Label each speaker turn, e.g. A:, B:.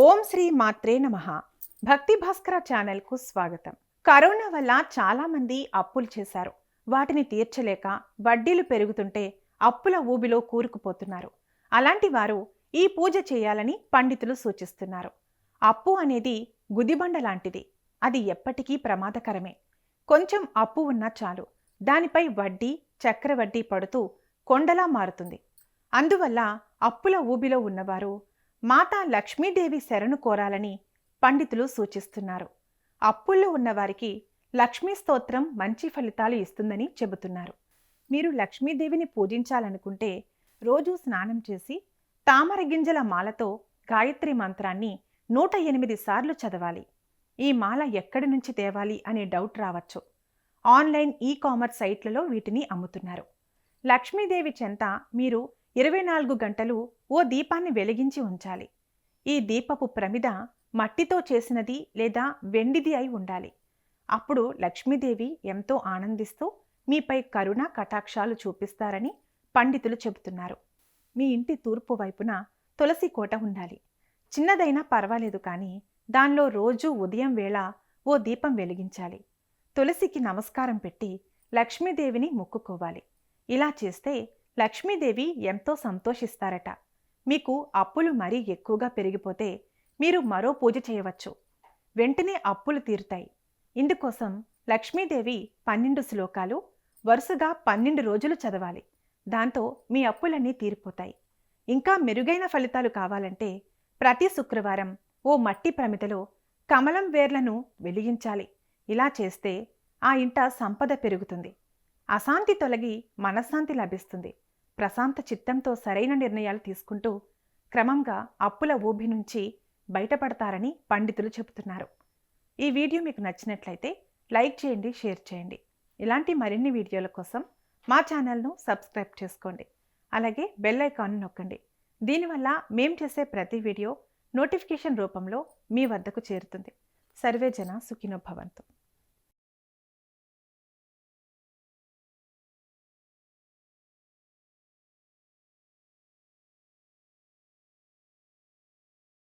A: ఓం శ్రీ మాత్రే నమః. భక్తి భాస్కర ఛానల్కు స్వాగతం. కరోనా వల్ల చాలా మంది అప్పులు చేశారు. వాటిని తీర్చలేక వడ్డీలు పెరుగుతుంటే అప్పుల ఊబిలో కూరుకుపోతున్నారు. అలాంటి వారు ఈ పూజ చేయాలని పండితులు సూచిస్తున్నారు. అప్పు అనేది గుదిబండ లాంటిది. అది ఎప్పటికీ ప్రమాదకరమే. కొంచెం అప్పు ఉన్నా చాలు, దానిపై వడ్డీ, చక్రవడ్డీ పడుతూ కొండలా మారుతుంది. అందువల్ల అప్పుల ఊబిలో ఉన్నవారు మాతా లక్ష్మీదేవి శరణు కోరాలని పండితులు సూచిస్తున్నారు. అప్పుల్లో ఉన్నవారికి లక్ష్మీ స్తోత్రం మంచి ఫలితాలు ఇస్తుందని చెబుతున్నారు. మీరు లక్ష్మీదేవిని పూజించాలనుకుంటే రోజూ స్నానం చేసి తామర గింజల మాలతో గాయత్రి మంత్రాన్ని 108 సార్లు చదవాలి. ఈ మాల ఎక్కడి నుంచి తేవాలి అనే డౌట్ రావచ్చు. ఆన్లైన్ ఈ-కామర్స్ సైట్లలో వీటిని అమ్ముతున్నారు. లక్ష్మీదేవి చెంత మీరు 24 గంటలు ఓ దీపాన్ని వెలిగించి ఉంచాలి. ఈ దీపపు ప్రమిద మట్టితో చేసినది లేదా వెండిది అయి ఉండాలి. అప్పుడు లక్ష్మీదేవి ఎంతో ఆనందిస్తూ మీపై కరుణ కటాక్షాలు చూపిస్తారని పండితులు చెబుతున్నారు. మీ ఇంటి తూర్పు వైపున తులసి కోట ఉండాలి. చిన్నదైనా పర్వాలేదు, కానీ దానిలో రోజూ ఉదయం వేళ ఓ దీపం వెలిగించాలి. తులసికి నమస్కారం పెట్టి లక్ష్మీదేవిని మొక్కుకోవాలి. ఇలా చేస్తే లక్ష్మీదేవి ఎంతో సంతోషిస్తారట. మీకు అప్పులు మరీ ఎక్కువగా పెరిగిపోతే మీరు మరో పూజ చేయవచ్చు. వెంటనే అప్పులు తీరుతాయి. ఇందుకోసం లక్ష్మీదేవి 12 శ్లోకాలు వరుసగా 12 రోజులు చదవాలి. దాంతో మీ అప్పులన్నీ తీరిపోతాయి. ఇంకా మెరుగైన ఫలితాలు కావాలంటే ప్రతి శుక్రవారం ఓ మట్టి ప్రమిదలో కమలం వేర్లను వెలిగించాలి. ఇలా చేస్తే ఆ ఇంట సంపద పెరుగుతుంది. అశాంతి తొలగి మనశ్శాంతి లభిస్తుంది. ప్రశాంత చిత్తంతో సరైన నిర్ణయాలు తీసుకుంటూ క్రమంగా అప్పుల ఊబి నుంచి బయటపడతారని పండితులు చెబుతున్నారు. ఈ వీడియో మీకు నచ్చినట్లయితే లైక్ చేయండి, షేర్ చేయండి. ఇలాంటి మరిన్ని వీడియోల కోసం మా ఛానల్ను సబ్స్క్రైబ్ చేసుకోండి. అలాగే బెల్ ఐకాన్ నొక్కండి. దీనివల్ల మేం చేసే ప్రతి వీడియో నోటిఫికేషన్ రూపంలో మీ వద్దకు చేరుతుంది. సర్వే జన సుఖినో భవంతు.